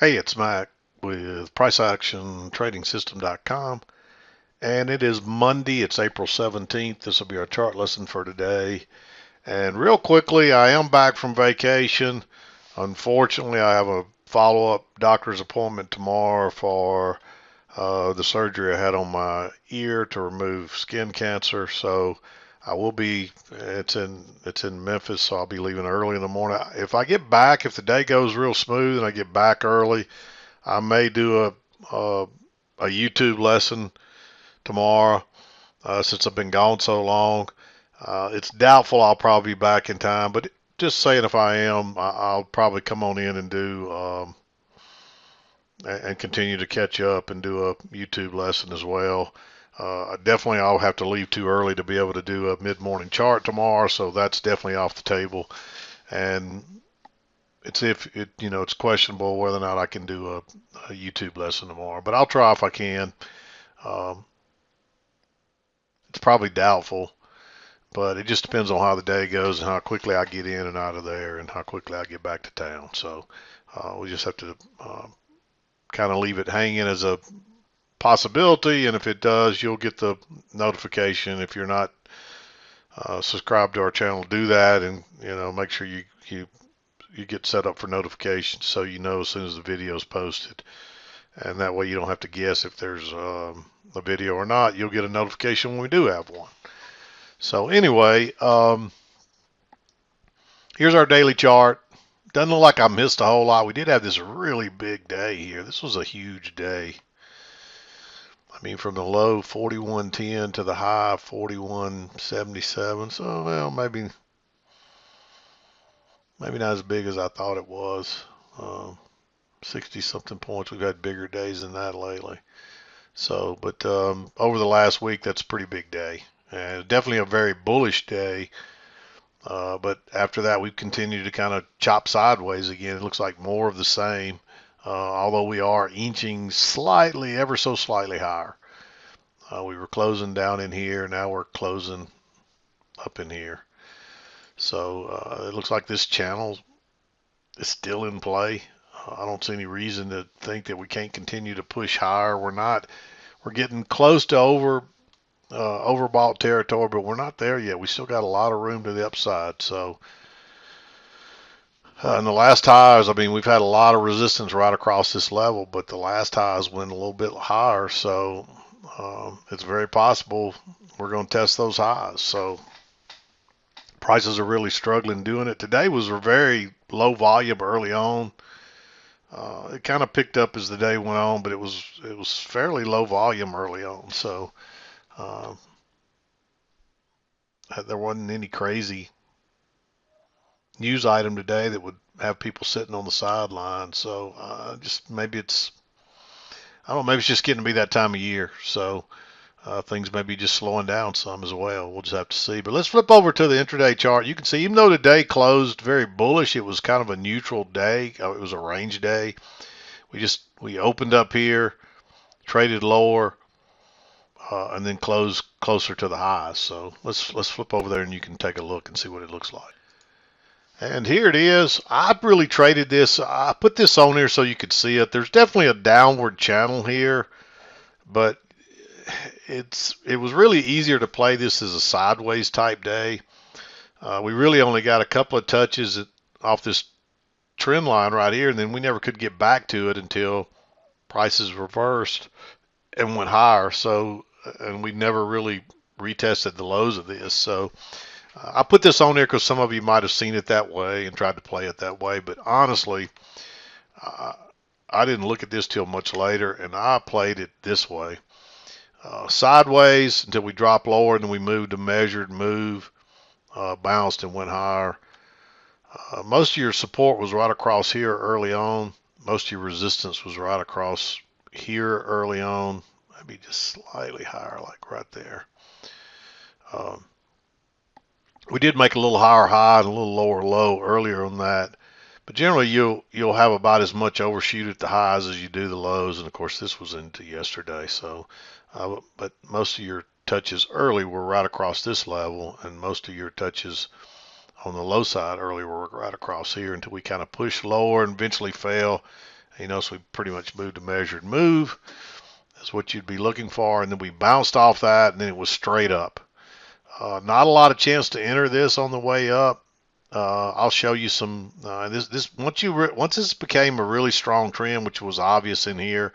Hey, it's Mac with PriceActionTradingSystem.com, and it is Monday. It's April 17th. This will be our chart lesson for today. And real quickly, I am back from vacation. Unfortunately, I have a follow-up doctor's appointment tomorrow for the surgery I had on my ear to remove skin cancer. So I will be. It's in Memphis, so I'll be leaving early in the morning. If I get back, if the day goes real smooth and I get back early, I may do a, a YouTube lesson tomorrow since I've been gone so long. It's doubtful I'll probably be back in time, but just saying if I am, I'll probably come on in and do and continue to catch up and do a YouTube lesson as well. Definitely I'll have to leave too early to be able to do a mid-morning chart tomorrow, so that's definitely off the table. And it's questionable whether or not I can do a YouTube lesson tomorrow, but I'll try if I can. Um, it's probably doubtful, but it just depends on how the day goes and how quickly I get in and out of there and how quickly I get back to town. So we just have to kind of leave it hanging as a possibility, and if it does, you'll get the notification. If you're not subscribed to our channel, do that, and make sure you get set up for notifications so you know as soon as the video is posted. And that way you don't have to guess if there's a video or not. You'll get a notification when we do have one. So anyway, here's our daily chart. Doesn't look like I missed a whole lot. We did have this really big day here. This was a huge day. I mean, from the low 41.10 to the high 41.77. So, well, maybe not as big as I thought it was. 60 something points. We've had bigger days than that lately. So, but over the last week, that's a pretty big day. And definitely a very bullish day. But after that, we've continued to kind of chop sideways again. It looks like more of the same, although we are inching slightly, ever so slightly higher. We were closing down in here. Now we're closing up in here. So it looks like this channel is still in play. I don't see any reason to think that we can't continue to push higher. We're getting close to overbought territory, but we're not there yet. We still got a lot of room to the upside. So in the last highs, I mean, we've had a lot of resistance right across this level, but the last highs went a little bit higher. So it's very possible we're going to test those highs. So prices are really struggling doing it. Today was a very low volume early on. It kind of picked up as the day went on, but it was fairly low volume early on. So uh, there wasn't any crazy news item today that would have people sitting on the sidelines. So just maybe I don't know, maybe it's just getting to be that time of year. So things may be just slowing down some as well. We'll just have to see. But let's flip over to the intraday chart. You can see even though the day closed very bullish, it was kind of a neutral day. It was a range day. We opened up here, traded lower, and then closed closer to the highs. So let's flip over there and you can take a look and see what it looks like. And here it is. I really traded this. I put this on here so you could see it. There's definitely a downward channel here, but it was really easier to play this as a sideways type day. We really only got a couple of touches off this trend line right here, and then we never could get back to it until prices reversed and went higher. So, and we never really retested the lows of this. So I put this on there because some of you might have seen it that way and tried to play it that way. But honestly, I didn't look at this till much later, and I played it this way. Sideways until we dropped lower, and then we moved a measured move, bounced and went higher. Most of your support was right across here early on. Most of your resistance was right across here early on. Maybe just slightly higher, like right there. We did make a little higher high and a little lower low earlier on that. But generally, you'll have about as much overshoot at the highs as you do the lows. And of course, this was into yesterday. So, but most of your touches early were right across this level, and most of your touches on the low side early were right across here until we kind of pushed lower and eventually fell So we pretty much moved a measured move. That's what you'd be looking for. And then we bounced off that, and then it was straight up. Not a lot of chance to enter this on the way up. I'll show you some. This once this became a really strong trend, which was obvious in here,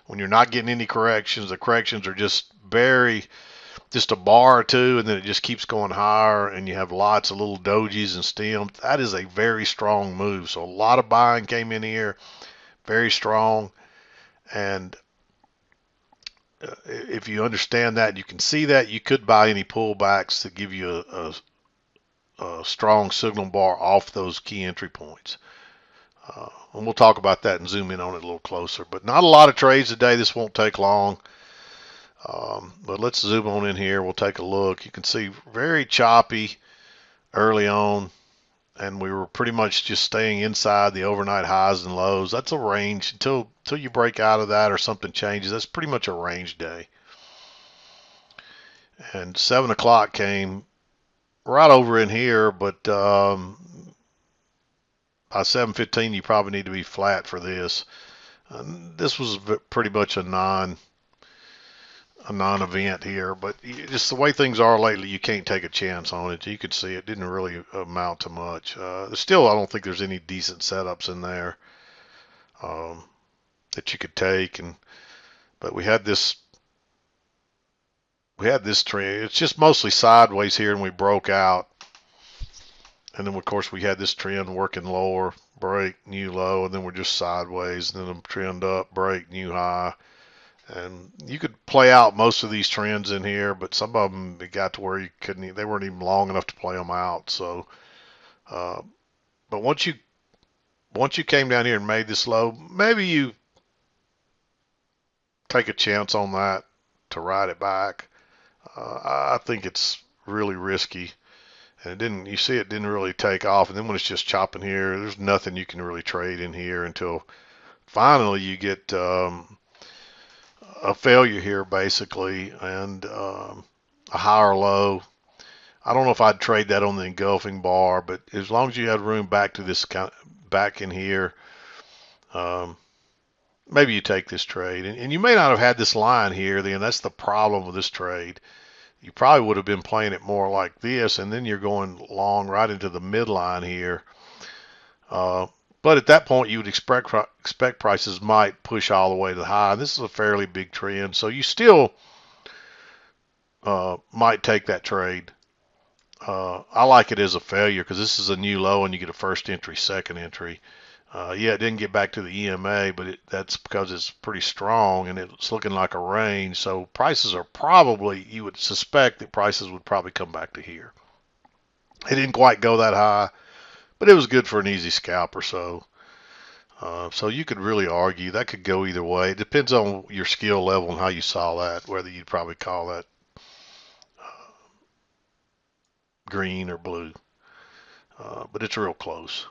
when you're not getting any corrections, the corrections are just a bar or two, and then it just keeps going higher, and you have lots of little dojis and stems. That is a very strong move. So a lot of buying came in here, very strong, and if you understand that, you can see that you could buy any pullbacks to give you a strong signal bar off those key entry points. And we'll talk about that and zoom in on it a little closer. But not a lot of trades today. This won't take long. But let's zoom on in here. We'll take a look. You can see very choppy early on, and we were pretty much just staying inside the overnight highs and lows. That's a range until you break out of that or something changes. That's pretty much a range day. And 7 o'clock came right over in here, but by 7:15 you probably need to be flat for this. This was pretty much a non-event here, but just the way things are lately, you can't take a chance on it. You could see it didn't really amount to much. Still, I don't think there's any decent setups in there that you could take. But we had this trend. It's just mostly sideways here, and we broke out. And then, of course, we had this trend working lower, break, new low, and then we're just sideways. And then a trend up, break, new high. And you could play out most of these trends in here, but some of them it got to where you couldn't. They weren't even long enough to play them out. So, but once you came down here and made this low, maybe you take a chance on that to ride it back. I think it's really risky, and it didn't. You see, it didn't really take off. And then when it's just chopping here, there's nothing you can really trade in here until finally you get a failure here, basically, and a higher low. I don't know if I'd trade that on the engulfing bar, but as long as you had room back to this back in here, maybe you take this trade. And you may not have had this line here. Then that's the problem with this trade. You probably would have been playing it more like this, and then you're going long right into the midline here. But at that point, you would expect prices might push all the way to the high. This is a fairly big trend, so you still might take that trade. I like it as a failure because this is a new low, and you get a first entry, second entry. Yeah, it didn't get back to the EMA, but that's because it's pretty strong, and it's looking like a range. So prices are probably, you would suspect that prices would probably come back to here. It didn't quite go that high, but it was good for an easy scalp or so. So you could really argue that could go either way. It depends on your skill level and how you saw that, whether you'd probably call that green or blue. But it's real close.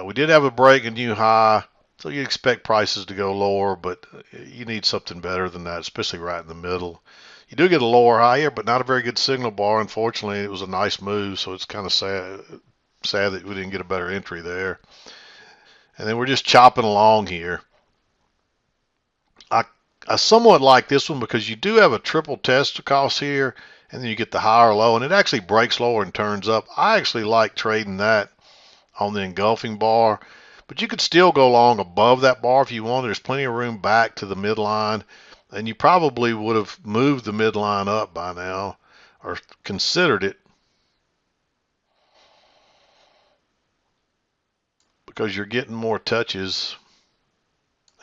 We did have a break, a new high, so you expect prices to go lower, but you need something better than that, especially right in the middle. You do get a lower high here, but not a very good signal bar. Unfortunately, it was a nice move, so it's kind of sad that we didn't get a better entry there. And then we're just chopping along here. I somewhat like this one because you do have a triple test across here, and then you get the higher low, and it actually breaks lower and turns up. I actually like trading that on the engulfing bar, but you could still go long above that bar if you want. There's plenty of room back to the midline, and you probably would have moved the midline up by now or considered it, because you're getting more touches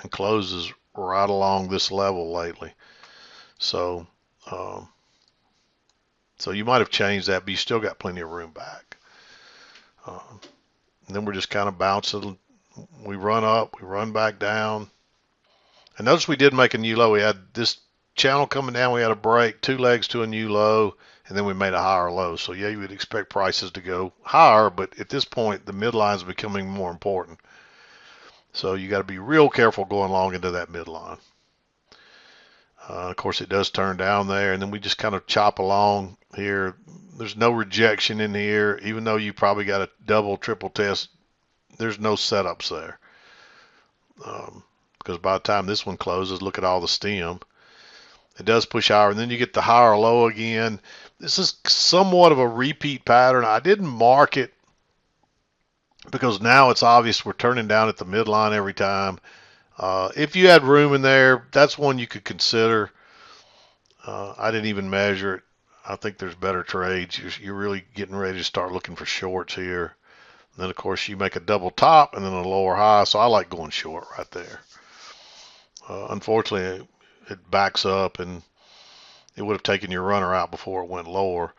and closes right along this level lately. So so you might have changed that, but you still got plenty of room back. And then we're just kind of bouncing. We run up, we run back down. And notice we did make a new low. We had this channel coming down. We had a break, two legs to a new low, and then we made a higher low. So yeah, you would expect prices to go higher, but at this point, the midline is becoming more important. So you got to be real careful going long into that midline. Of course, it does turn down there, and then we just kind of chop along here. There's no rejection in here, even though you probably got a double, triple test. There's no setups there. Because by the time this one closes, look at all the stem. It does push higher, and then you get the higher low again. This is somewhat of a repeat pattern. I didn't mark it because now it's obvious we're turning down at the midline every time. If you had room in there, that's one you could consider. I didn't even measure it. I think there's better trades. You're really getting ready to start looking for shorts here. And then, of course, you make a double top and then a lower high. So I like going short right there. Unfortunately, it backs up and it would have taken your runner out before it went lower.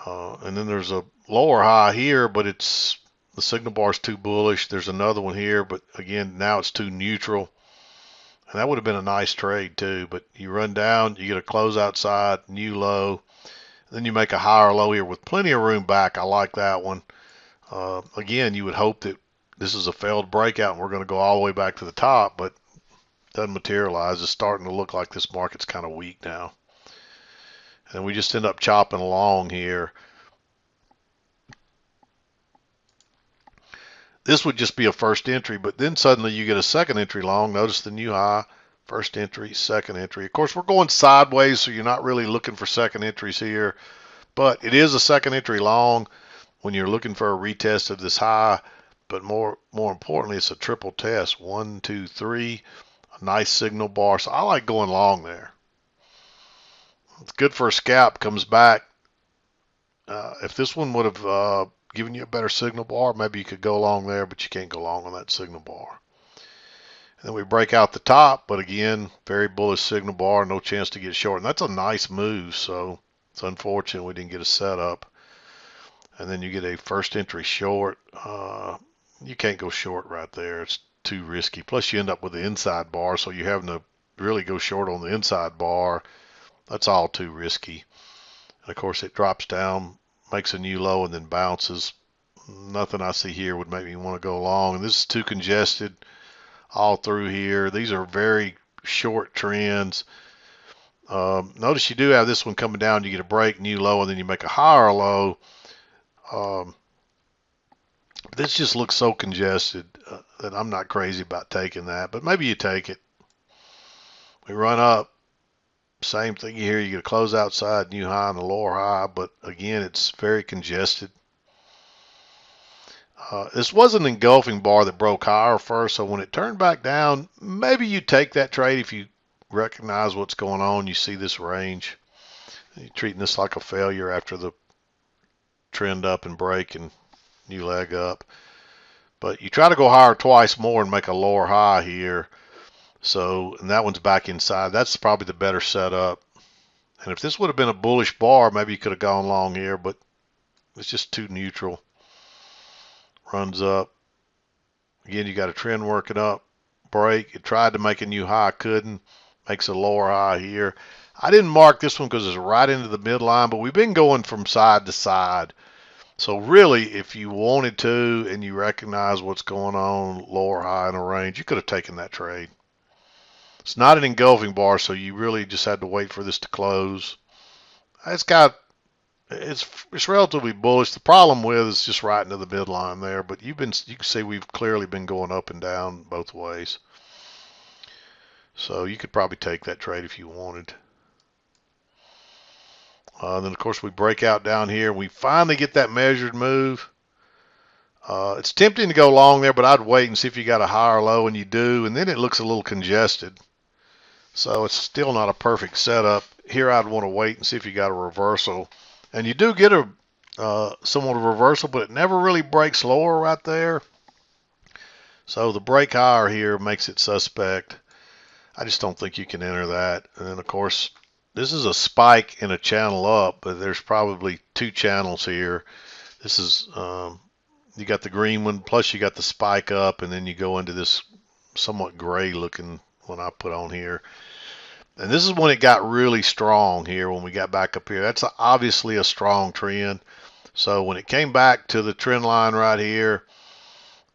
And then there's a lower high here, but the signal bar is too bullish. There's another one here, but again, now it's too neutral. And that would have been a nice trade too. But you run down, you get a close outside, new low. Then you make a higher low here with plenty of room back. I like that one. Again, you would hope that this is a failed breakout and we're going to go all the way back to the top, but it doesn't materialize. It's starting to look like this market's kind of weak now. And we just end up chopping along here. This would just be a first entry, but then suddenly you get a second entry long. Notice the new high, first entry, second entry. Of course, we're going sideways, so you're not really looking for second entries here, but it is a second entry long when you're looking for a retest of this high. But more importantly, it's a triple test. 1, 2, 3, a nice signal bar. So I like going long there. It's good for a scalp. Comes back. If this one would have given you a better signal bar, maybe you could go long there, but you can't go long on that signal bar. And then we break out the top, but again, very bullish signal bar, no chance to get short. And that's a nice move, so it's unfortunate we didn't get a setup. And then you get a first entry short. You can't go short right there. It's too risky. Plus, you end up with the inside bar, so you're having to really go short on the inside bar. That's all too risky. And of course, it drops down, makes a new low, and then bounces. Nothing I see here would make me want to go long. And this is too congested all through here. These are very short trends. Notice you do have this one coming down. You get a break, new low, and then you make a higher low. This just looks so congested that I'm not crazy about taking that. But maybe you take it. We run up. Same thing here. You get a close outside, new high and a lower high, but again, it's very congested. This was an engulfing bar that broke higher first, so when it turned back down, maybe you take that trade if you recognize what's going on. You see this range. You're treating this like a failure after the trend up and break and new leg up. But you try to go higher twice more and make a lower high here. So, and that one's back inside. That's probably the better setup. And if this would have been a bullish bar, maybe you could have gone long here, but it's just too neutral. Runs up. Again, you got a trend working up. Break. It tried to make a new high, couldn't. Makes a lower high here. I didn't mark this one because it's right into the midline, but we've been going from side to side. So really, if you wanted to and you recognize what's going on, lower high in a range, you could have taken that trade. It's not an engulfing bar, so you really just had to wait for this to close. It's relatively bullish. The problem with is just right into the midline there, but you can see we've clearly been going up and down both ways. So you could probably take that trade if you wanted. Then of course we break out down here. We finally get that measured move. It's tempting to go long there, but I'd wait and see if you got a higher low, and you do, and then it looks a little congested. So it's still not a perfect setup. Here I'd want to wait and see if you got a reversal. And you do get a somewhat of a reversal, but it never really breaks lower right there. So the break higher here makes it suspect. I just don't think you can enter that. And then of course, this is a spike in a channel up, but there's probably two channels here. This is, you got the green one, plus you got the spike up, and then you go into this somewhat gray looking one I put on here. And this is when it got really strong here when we got back up here. That's obviously a strong trend. So when it came back to the trend line right here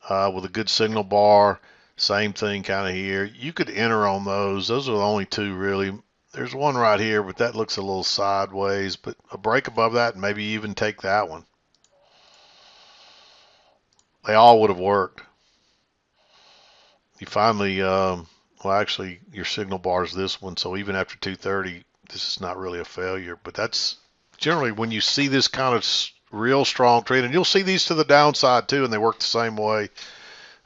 with a good signal bar, same thing kind of here. You could enter on those. Those are the only two really. There's one right here, but that looks a little sideways. But a break above that, and maybe even take that one. They all would have worked. you finally, well, actually, your signal bar is this one, so even after 230, this is not really a failure. But that's generally when you see this kind of real strong trend, and you'll see these to the downside too, and they work the same way.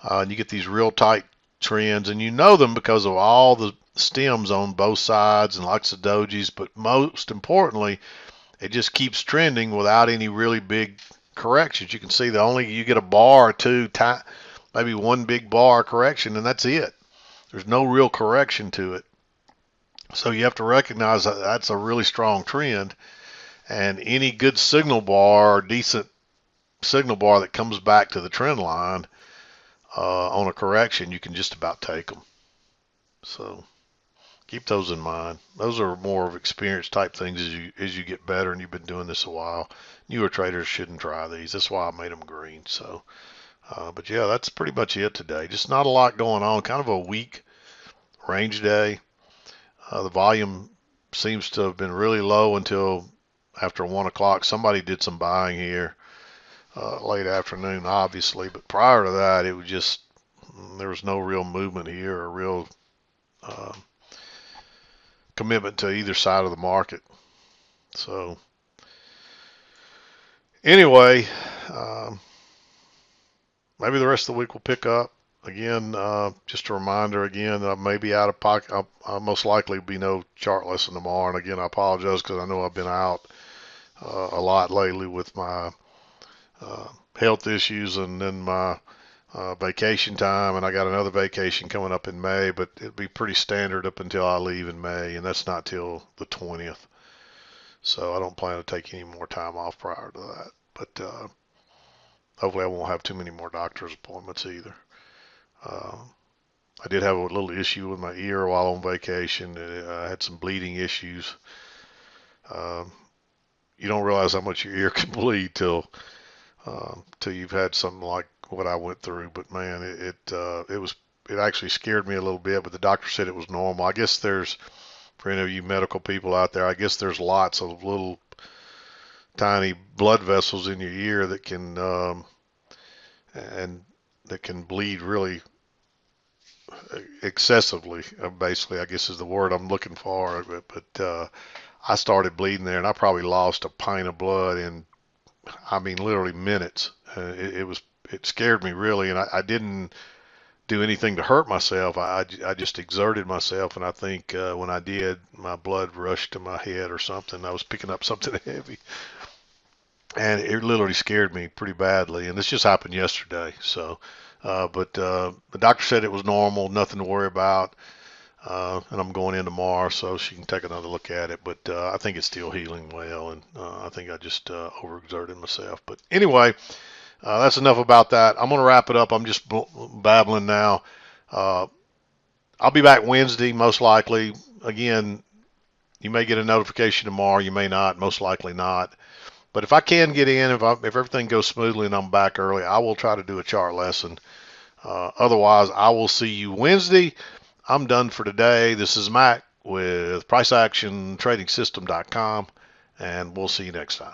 And you get these real tight trends, and you know them because of all the stems on both sides and lots of dojis. But most importantly, it just keeps trending without any really big corrections. You can see you get a bar or two, maybe one big bar correction, and that's it. There's no real correction to it. So you have to recognize that that's a really strong trend, and any good signal bar or decent signal bar that comes back to the trend line on a correction, you can just about take them. So keep those in mind. Those are more of experience type things as you get better and you've been doing this a while. Newer traders shouldn't try these. That's why I made them green. So, but yeah, that's pretty much it today. Just not a lot going on. Kind of a weak range day. The volume seems to have been really low until after 1 o'clock. Somebody did some buying here late afternoon, obviously, but prior to that, it was just there was no real movement here or real uh, commitment to either side of the market. So anyway, maybe the rest of the week will pick up. Again, just a reminder again that I may be out of pocket. I'll most likely be no chart lesson tomorrow. And again, I apologize because I know I've been out a lot lately with my health issues and then my vacation time. And I got another vacation coming up in May, but it'll be pretty standard up until I leave in May, and that's not till the 20th. So I don't plan to take any more time off prior to that. But hopefully I won't have too many more doctor's appointments either. Uh, I did have a little issue with my ear while on vacation. I had some bleeding issues. Um, you don't realize how much your ear can bleed till you've had something like what I went through. But man, it actually scared me a little bit. But the doctor said it was normal. I guess for any of you medical people out there, I guess there's lots of little tiny blood vessels in your ear that can and that can bleed really excessively. Basically, I guess is the word I'm looking for. But I started bleeding there, and I probably lost a pint of blood in, I mean, literally minutes. It scared me really, and I didn't do anything to hurt myself. I just exerted myself, and I think when I did, my blood rushed to my head or something. I was picking up something heavy, and it literally scared me pretty badly. And this just happened yesterday. So, but the doctor said it was normal, nothing to worry about. And I'm going in tomorrow, so she can take another look at it. But I think it's still healing well, and I think I just overexerted myself. But anyway, that's enough about that. I'm going to wrap it up. I'm just babbling now. Uh, I'll be back Wednesday, most likely. Again, you may get a notification tomorrow. You may not. Most likely not. But if I can get in, if everything goes smoothly and I'm back early, I will try to do a chart lesson. Otherwise, I will see you Wednesday. I'm done for today. This is Mac with PriceActionTradingSystem.com, and we'll see you next time.